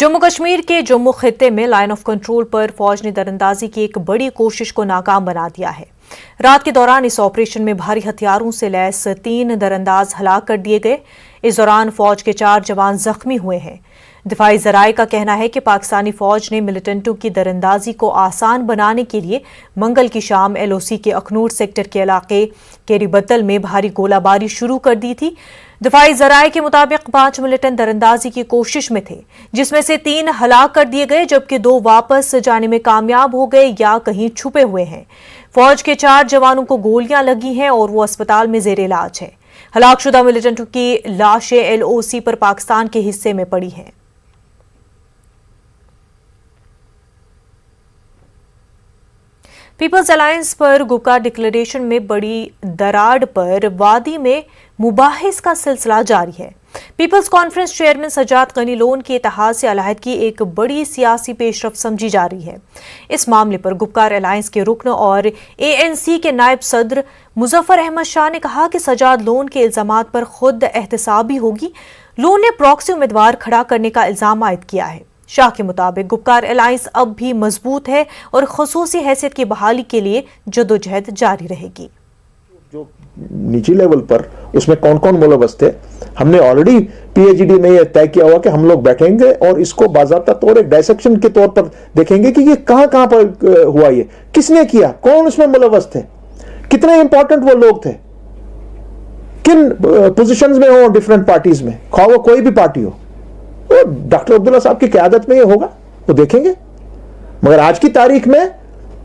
जम्मू कश्मीर के जम्मू खित्ते में लाइन ऑफ कंट्रोल पर फौज ने दरअंदाजी की एक बड़ी कोशिश को नाकाम बना दिया है। रात के दौरान इस ऑपरेशन में भारी हथियारों से लैस 3 दरअंदाज हलाक कर दिए गए। इस दौरान फौज के 4 जवान जख्मी हुए हैं। दिफाई जराये का कहना है कि पाकिस्तानी फौज ने मिलिटेंटों की दरअंदाजी को आसान बनाने के लिए मंगल की शाम LOC के अखनूर सेक्टर के इलाके केरीबत्तल में भारी गोलाबारी शुरू कर दी थी। दिफाई जराये के मुताबिक 5 मिलिटेंट दरअंदाजी की कोशिश में थे, जिसमें से 3 हलाक कर दिए गए, जबकि 2 वापस जाने में कामयाब हो गए या कहीं छुपे हुए हैं। फौज के 4 जवानों को गोलियां लगी हैं और वो अस्पताल में जेर इलाज है। हलाकशुदा मिलिटेंटों की लाशें LOC पर पाकिस्तान के हिस्से में पड़ी हैं। पीपल्स अलायंस पर गुपकार डिक्लेरेशन में बड़ी दरार पर वादी में मुबाहिस का सिलसिला जारी है। People's Conference chairman Sajad Gani Lone के इत्तेहाद से अलहदगी एक बड़ी सियासी पेशरफ समझी जा रही है। इस मामले पर गुपकार अलायंस के रुकन और ANC के नायब सदर मुजफ्फर अहमद शाह ने कहा कि सजाद लोन के इल्जामात पर खुद एहतसाबी होगी। लोन ने प्रॉक्सी उम्मीदवार खड़ा करने का इल्जाम आयद किया है। शाह के मुताबिक गुपकार अलायंस अब भी मजबूत है और खुसूसी हैसियत की बहाली के लिए जदोजहद जारी रहेगी। जो निजी लेवल पर उसमें कौन कौन मुलव्वस थे, हमने ऑलरेडी PAGD में यह तय किया हुआ कि हम लोग बैठेंगे और इसको बाज़ाब्ता तौर एक डायसेक्शन के तौर पर देखेंगे कि ये कहां कहां पर हुआ, ये किसने किया, कौन उसमें मुलव्वस थे, कितने इंपॉर्टेंट वो लोग थे, किन पोजीशंस में हो डिफरेंट पार्टीज में, खा वो कोई भी पार्टी हो। तो डॉक्टर अब्दुल्ला साहब की क़यादत में ये होगा, वो देखेंगे। मगर आज की तारीख में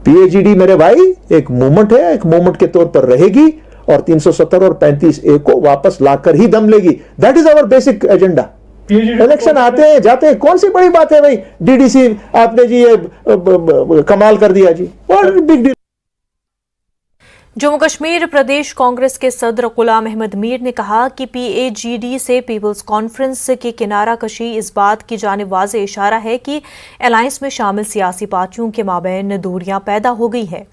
PAGD मेरे भाई एक मूवमेंट है, एक मूवमेंट के तौर पर रहेगी और 370 और 35A को वापस लाकर ही दम लेगी। That is our basic agenda. Election आते हैं जाते हैं, कौन सी बड़ी बात है भाई, DDC आपने जी ये कमाल कर दिया जी, और बिग डील। जम्मू कश्मीर प्रदेश कांग्रेस के सदर गुलाम अहमद मीर ने कहा कि PAGD से पीपल्स कॉन्फ्रेंस की किनारा कशी इस बात की जानिब वाज़ेह इशारा है कि अलायंस में शामिल सियासी पार्टियों के माबैन दूरियां पैदा हो गई है।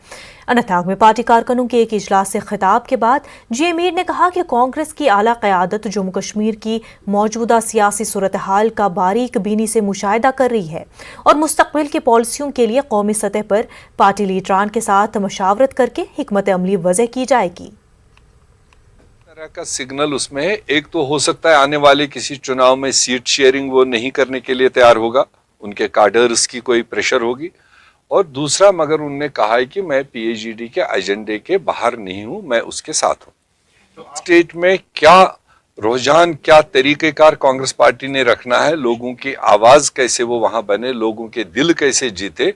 अनंतनाग में पार्टी कारकुनों के एक इजलास से खिताब के बाद GA मीर ने कहा कि कांग्रेस की आला क़यादत जम्मू कश्मीर की मौजूदा सियासी सूरत हाल का बारीक बीनी से मुशाहिदा कर रही है और मुस्तक़बिल की पॉलिसियों के लिए कौमी सतह पर पार्टी लीडरान के साथ मशावरत करके हिकमत अमली वज़ह की जाएगी। तरह का सिग्नल उसमें है, एक तो हो सकता है आने वाले किसी चुनाव में सीट शेयरिंग वो नहीं करने के लिए तैयार होगा, उनके काडर्स की कोई प्रेशर होगी, और दूसरा मगर उन्होंने कहा है कि मैं PAGD के एजेंडे के बाहर नहीं हूं, मैं उसके साथ हूं। स्टेट में क्या रुझान, क्या तरीक़ेकार कांग्रेस पार्टी ने रखना है, लोगों की आवाज कैसे वो वहां बने, लोगों के दिल कैसे जीते,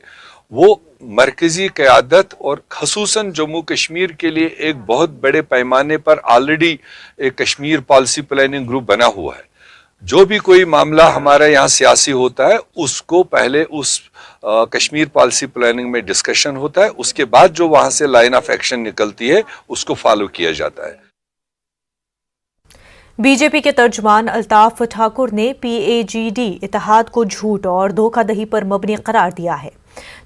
वो मरकजी क़यादत और खसूसन जम्मू कश्मीर के लिए एक बहुत बड़े पैमाने पर ऑलरेडी एक कश्मीर पॉलिसी प्लानिंग ग्रुप बना हुआ है। जो भी कोई मामला हमारे यहाँ सियासी होता है उसको पहले उस कश्मीर पॉलिसी प्लानिंग में डिस्कशन होता है, उसके बाद जो वहां से लाइन ऑफ एक्शन निकलती है उसको फॉलो किया जाता है। बीजेपी के तर्जुमान अल्ताफ ठाकुर ने PAGD इत्तेहाद को झूठ और धोखाधड़ी पर मबनी करार दिया है।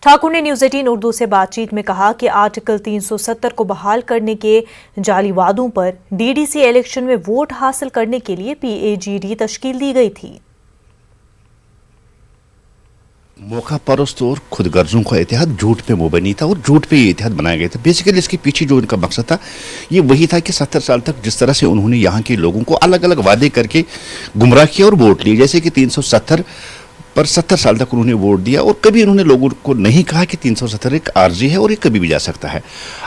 ठाकुर ने न्यूज़ 18 उर्दू से बातचीत में कहा कि आर्टिकल 370 को बहाल करने के जाली वादों पर DDC इलेक्शन में वोट हासिल करने के लिए PAGD तश्कील दी गई थी। मौका परस्त और खुद गर्जों का इत्तेहाद झूठ पे मुबनी था और झूठ पे ये इत्तेहाद बनाया गया था। बेसिकली इसके पीछे जो इनका मकसद था ये वही था कि 70 साल तक जिस तरह से उन्होंने यहाँ के लोगों को अलग अलग वादे करके गुमराह किया और वोट लिए, जैसे कि 370 पर 70 साल तक उन्होंने वोट दिया और कभी उन्होंने लोगों को नहीं कहा कि 370 एक आर्जी है और ये कभी भी जा सकता है।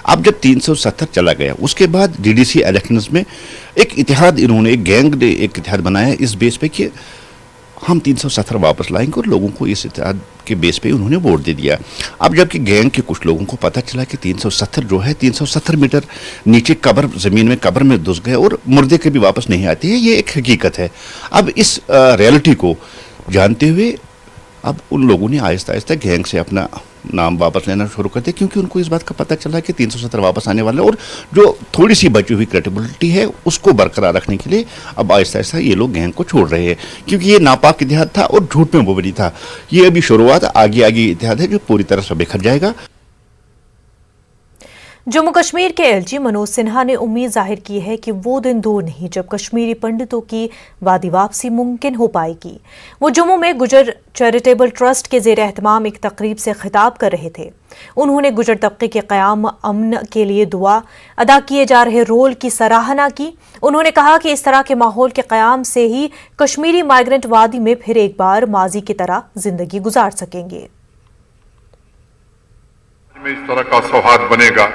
अब जब 370 चला गया उसके बाद DDC इलेक्शंस में एक इत्तेहाद, इन्होंने एक गैंग ने एक इत्तेहाद बनाया इस बेस पे कि हम 370 वापस लाएंगे और लोगों को इस इत्तेहाद के बेस पे उन्होंने वोट दे दिया। अब जबकि गैंग के कुछ लोगों को पता चला कि 370 जो है 370 मीटर नीचे कब्र, जमीन में कब्र में घुस गए और मुर्दे कभी वापस नहीं आती है, ये एक हकीकत है। अब इस रियलिटी को जानते हुए अब उन लोगों ने आहिस्ता आहिस्ता गैंग से अपना नाम वापस लेना शुरू कर दिया, क्योंकि उनको इस बात का पता चला कि 370 वापस आने वाले और जो थोड़ी सी बची हुई क्रेडिबिलिटी है उसको बरकरार रखने के लिए अब आहिस्ता आहिस्ता ये लोग गैंग को छोड़ रहे हैं, क्योंकि ये नापाक इत्तेहाद था और झूठ में मुबनी था। ये अभी शुरुआत, आगे आगे इत्तेहाद है जो पूरी तरह से बिखर जाएगा। जम्मू कश्मीर के एलजी मनोज सिन्हा ने उम्मीद जाहिर की है कि वो दिन दूर नहीं जब कश्मीरी पंडितों की वादी वापसी मुमकिन हो पाएगी। वो जम्मू में गुजर चैरिटेबल ट्रस्ट के जेर एहतमाम एक तकरीब से खिताब कर रहे थे। उन्होंने गुजर तबके के क़याम, अमन के लिए दुआ, अदा किए जा रहे रोल की सराहना की। उन्होंने कहा कि इस तरह के माहौल के क़याम से ही कश्मीरी माइग्रेंट वादी में फिर एक बार माजी की तरह जिंदगी गुजार सकेंगे। में इस तरह का सौहार्द बनेगा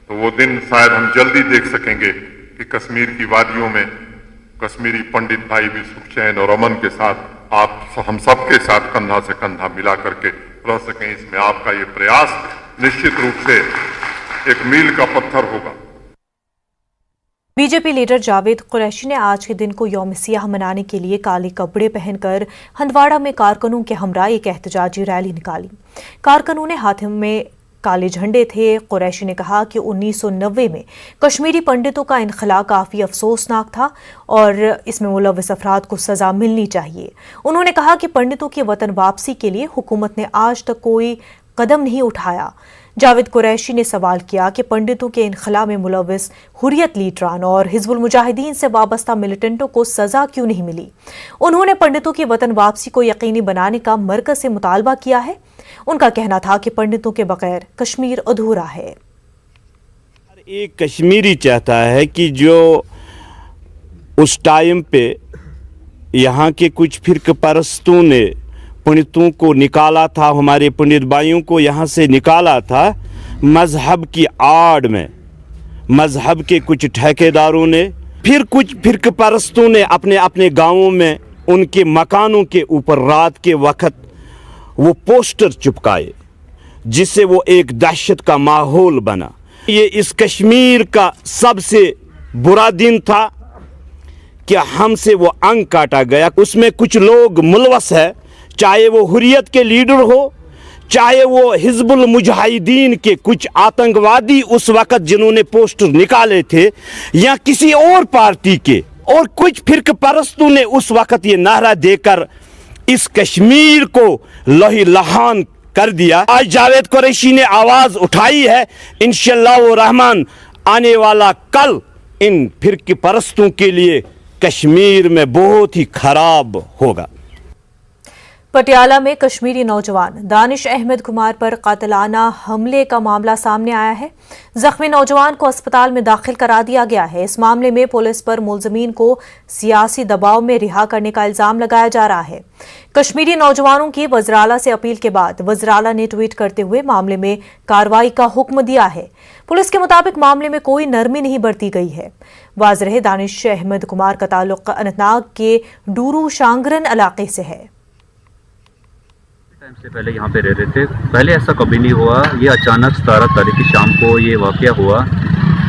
तो वो दिन शायद हम जल्दी देख सकेंगे कि कश्मीर की वादियों में कश्मीरी पंडित भाई भी सुख चैन और अमन के साथ हम सबके साथ कंधा से कंधा मिला करके रह सकें। इसमें आपका ये प्रयास निश्चित रूप से एक मील का पत्थर होगा। बीजेपी लीडर जावेद कुरैशी ने आज के दिन को यौम सियाह मनाने के लिए काले कपड़े पहनकर हंदवाड़ा में कारकुनों के हमरा एक एहतजाजी रैली निकाली। कारकुनों ने हाथों में काले झंडे थे। कुरैशी ने कहा कि 1990 में कश्मीरी पंडितों का इनखला काफ़ी अफसोसनाक था और इसमें मुलव्वस अफराद को सज़ा मिलनी चाहिए। उन्होंने कहा कि पंडितों की वतन वापसी के लिए हुकूमत ने आज तक कोई कदम नहीं उठाया। जावेद कुरैशी ने सवाल किया कि पंडितों के इनखला में मुलव्वस हुर्रियत लीडरान और हिजबुल मुजाहिदीन से वाबस्ता मिलिटेंटों को सज़ा क्यों नहीं मिली। उन्होंने पंडितों की वतन वापसी को यकीनी बनाने का मरकज़ से मुतालबा किया है। उनका कहना था कि पंडितों के बगैर कश्मीर अधूरा है। एक कश्मीरी चाहता है कि जो उस टाइम पे यहाँ के कुछ फिरक परस्तों ने पंडितों को निकाला था, हमारे पंडित भाइयों को यहाँ से निकाला था, मजहब की आड़ में मजहब के कुछ ठेकेदारों ने, फिर कुछ फिरक परस्तों ने अपने अपने गांवों में उनके मकानों के ऊपर रात के वक्त वो पोस्टर चिपकाए, जिससे वो एक दहशत का माहौल बना। ये इस कश्मीर का सबसे बुरा दिन था कि हमसे वो अंग काटा गया। उसमें कुछ लोग मुलवस है, चाहे वो हुर्रियत के लीडर हो, चाहे वो हिजबुल मुजाहिदीन के कुछ आतंकवादी उस वक्त जिन्होंने पोस्टर निकाले थे, या किसी और पार्टी के, और कुछ फिरक परस्तों ने उस वक्त ये नारा देकर इस कश्मीर को लही लहान कर दिया। आज जावेद कुरैशी ने आवाज उठाई है, इंशाअल्लाह वो रहमान आने वाला कल इन फिरकी परस्तों के लिए कश्मीर में बहुत ही खराब होगा। पटियाला में कश्मीरी नौजवान दानिश अहमद कुमार पर कातिलाना हमले का मामला सामने आया है। जख्मी नौजवान को अस्पताल में दाखिल करा दिया गया है। इस मामले में पुलिस पर मुलजमीन को सियासी दबाव में रिहा करने का इल्जाम लगाया जा रहा है। कश्मीरी नौजवानों की वज़राला से अपील के बाद वज़राला ने ट्वीट करते हुए मामले में कार्रवाई का हुक्म दिया है। पुलिस के मुताबिक मामले में कोई नरमी नहीं बरती गई है। वाज़ेह है, दानिश अहमद कुमार का ताल्लुक अनंतनाग के डूरू शांगरन इलाके से है। टाइम से पहले यहाँ पे रह रहे थे। पहले ऐसा कभी नहीं हुआ। ये अचानक 17 तारीख की शाम को ये वाक़या हुआ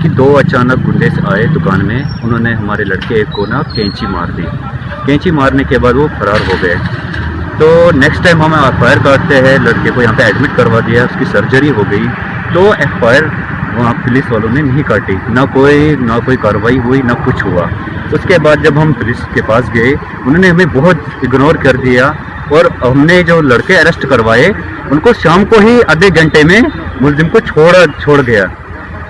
कि दो अचानक गुंडे से आए दुकान में। उन्होंने हमारे लड़के एक को ना कैंची मार दी। कैंची मारने के बाद वो फरार हो गए। तो नेक्स्ट टाइम हम FIR काटते हैं, लड़के को यहाँ पे एडमिट करवा दिया, उसकी सर्जरी हो गई। तो FIR वहाँ पुलिस वालों ने नहीं काटी, ना कोई कार्रवाई हुई, ना कुछ हुआ। उसके बाद जब हम पुलिस के पास गए, उन्होंने हमें बहुत इग्नोर कर दिया और हमने जो लड़के अरेस्ट करवाए उनको शाम को ही आधे घंटे में मुलजिम को छोड़ गया।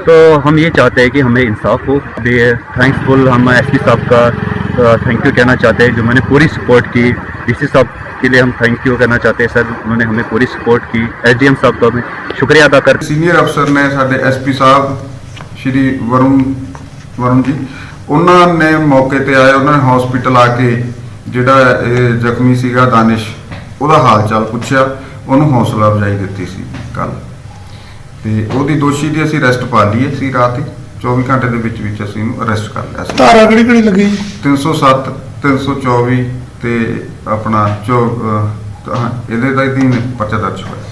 तो हम ये चाहते हैं कि हमें इंसाफ हो। थैंक्सफुल हम SP साहब का थैंक यू कहना चाहते हैं, जो मैंने पूरी सपोर्ट की। DC साहब के लिए हम थैंक यू कहना चाहते हैं, सर उन्होंने हमें पूरी सपोर्ट की। SDM साहब का मैं शुक्रिया अदा कर। सीनियर अफसर ने साडे SP साहब श्री वरुण जी, उन्होंने मौके ते आए, उन्होंने हॉस्पिटल आके ਜਿਹੜਾ ਜ਼ਖਮੀ ਸੀਗਾ ਦਾਨਿਸ਼, ਉਹਦਾ ਹਾਲ ਚਾਲ ਪੁੱਛਿਆ, ਉਹਨੂੰ ਹੌਸਲਾ ਅਫਜ਼ਾਈ ਦਿੱਤੀ ਸੀ ਕੱਲ, ਤੇ ਉਹਦੀ ਦੋਸ਼ੀ ਦੀ ਅਸੀਂ ਅਰੈਸਟ ਪਾ ਲਈ ਸੀ। ਰਾਤ ਹੀ 24 ਘੰਟੇ ਦੇ ਵਿੱਚ ਅਸੀਂ ਇਹਨੂੰ ਅਰੈਸਟ ਕਰ ਲਿਆ ਸੀ। ਧਾਰਾ ਕਿਹੜੀ ਲੱਗੀ? 307 324 ਤੇ ਆਪਣਾ ਇਹਦੇ ਦਾ ਹੀ ਪਰਚਾ ਦਰਜ ਹੋਇਆ।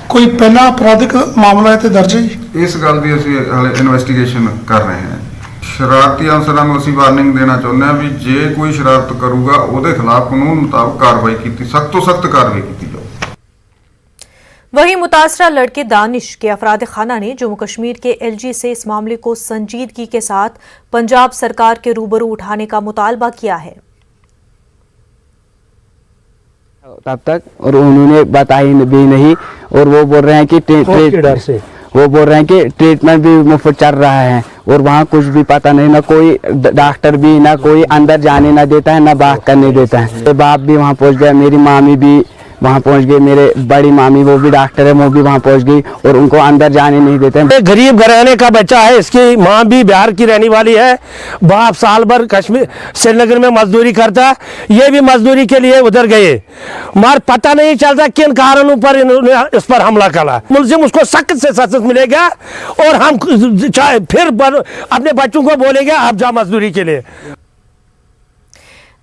ਕੋਈ ਪਹਿਲਾ ਅਪਰਾਧਿਕ ਮਾਮਲਾ ਇਹ ਤੇ ਦਰਜ ਹੈ ਜੀ? ਇਸ ਗੱਲ ਦੀ ਅਸੀਂ ਹਾਲੇ ਇਨਵੈਸਟੀਗੇਸ਼ਨ ਕਰ ਰਹੇ ਹਾਂ। शरारती अनसरां नूं असीं वार्निंग देना चाहुंदे हां भी जे कोई शरारत करूगा उहदे खिलाफ कानून मुताबिक कार्रवाई की सख्त तो सख्त कार्रवाई की जाए। वहीं मुतासरा लड़के दानिश के अफराद खाना ने जम्मू कश्मीर के LG से इस मामले को संजीदगी के साथ पंजाब सरकार के रूबरू उठाने का मुतालबा किया है। तब तक और उन्होंने बताई भी नहीं, और वो बोल रहे हैं कि वो बोल रहे हैं कि ट्रीटमेंट भी मुफ्त चल रहा है और वहाँ कुछ भी पता नहीं, ना कोई डॉक्टर भी, ना कोई अंदर जाने ना देता है, ना बात करने देता है। मेरे बाप भी वहाँ पहुँच गया, मेरी मामी भी वहाँ पहुँच गई, मेरे बड़ी मामी वो भी डॉक्टर है, वो भी वहाँ पहुँच गई और उनको अंदर जाने नहीं देते हैं। गरीब घराने का बच्चा है, इसकी माँ भी बिहार की रहने वाली है, बाप साल भर कश्मीर श्रीनगर में मजदूरी करता है, ये भी मजदूरी के लिए उधर गए, मगर पता नहीं चलता किन कारणों पर इन्होंने इस पर हमला करा। मुलजिम उसको सख्त से सख्त मिलेगा और हम फिर अपने बच्चों को बोलेंगे आप जाओ मजदूरी के लिए।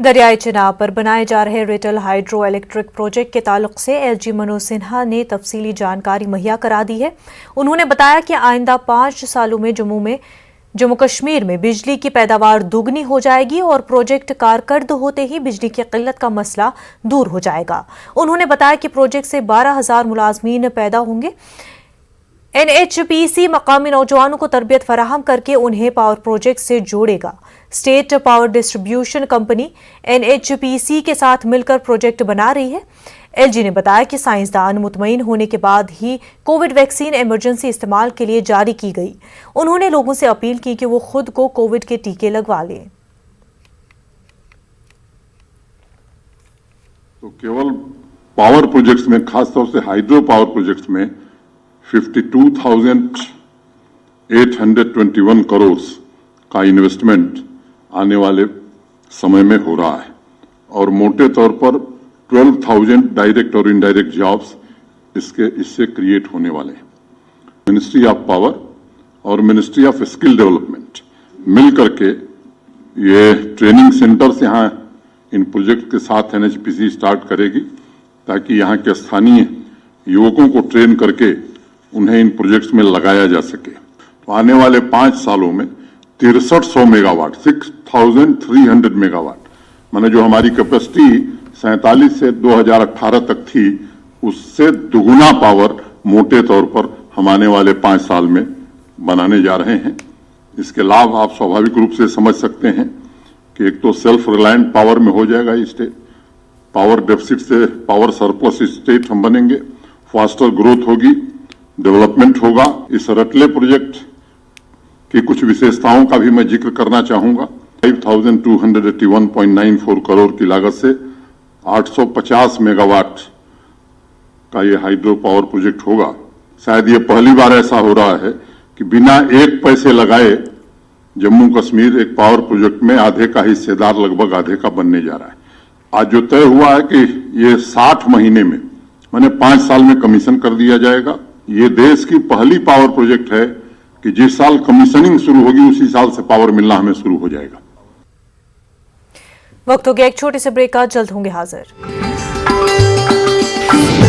दरियाई चिनाब पर बनाए जा रहे रिटल हाइड्रो इलेक्ट्रिक प्रोजेक्ट के ताल्लुक से एलजी मनोज सिन्हा ने तफसीली जानकारी मुहैया करा दी है। उन्होंने बताया कि आइंदा 5 सालों में जम्मू कश्मीर में बिजली की पैदावार दोगुनी हो जाएगी और प्रोजेक्ट कारकर्द होते ही बिजली की किल्लत का मसला दूर हो जाएगा। उन्होंने बताया कि प्रोजेक्ट से 12,000 मुलाजमीन पैदा होंगे। NHPC मकामी नौजवानों को तरबियत फराहम करके उन्हें पावर प्रोजेक्ट से जोड़ेगा। State power distribution company NHPC के साथ मिलकर प्रोजेक्ट बना रही है। एलजी ने बताया कि साइंसदान मुतमईन होने के बाद ही कोविड वैक्सीन इमरजेंसी इस्तेमाल के लिए जारी की गई। उन्होंने लोगों से अपील की कि वो खुद को कोविड के टीके लगवा लें। तो केवल पावर प्रोजेक्ट्स में, खासतौर से हाइड्रो पावर प्रोजेक्ट्स में 52,821 करोड़ का इन्वेस्टमेंट आने वाले समय में हो रहा है और मोटे तौर पर 12,000 डायरेक्ट और इनडायरेक्ट जॉब्स इससे क्रिएट होने वाले हैं। मिनिस्ट्री ऑफ पावर और मिनिस्ट्री ऑफ स्किल डेवलपमेंट मिल करके ये ट्रेनिंग सेंटर्स यहाँ इन प्रोजेक्ट के साथ NHPC स्टार्ट करेगी ताकि यहाँ के स्थानीय युवकों को ट्रेन करके उन्हें इन प्रोजेक्ट्स में लगाया जा सके। तो आने वाले 5 सालों में 6300 मेगावाट 6,300 मेगावाट माने जो हमारी कैपेसिटी 47 से 2018 तक थी उससे दुगुना पावर मोटे तौर पर हम आने वाले 5 साल में बनाने जा रहे हैं। इसके लाभ आप स्वाभाविक रूप से समझ सकते हैं कि एक तो सेल्फ रिलायंट पावर में हो जाएगा स्टेट, पावर डेफिसिट से पावर सरप्लस स्टेट हम बनेंगे, फास्टर ग्रोथ होगी, डेवलपमेंट होगा। इस रटले प्रोजेक्ट की कुछ विशेषताओं का भी मैं जिक्र करना चाहूंगा। 5,281.94 करोड़ की लागत से 850 मेगावाट का ये हाइड्रो पावर प्रोजेक्ट होगा। शायद ये पहली बार ऐसा हो रहा है कि बिना एक पैसे लगाए जम्मू कश्मीर एक पावर प्रोजेक्ट में आधे का हिस्सेदार, लगभग आधे का बनने जा रहा है। आज जो तय हुआ है कि ये 60 महीने में माने 5 साल में कमीशन कर दिया जाएगा। ये देश की पहली पावर प्रोजेक्ट है कि जिस साल कमीशनिंग शुरू होगी उसी साल से पावर मिलना हमें शुरू हो जाएगा। वक्त हो गया एक छोटे से ब्रेक का, जल्द होंगे हाजिर।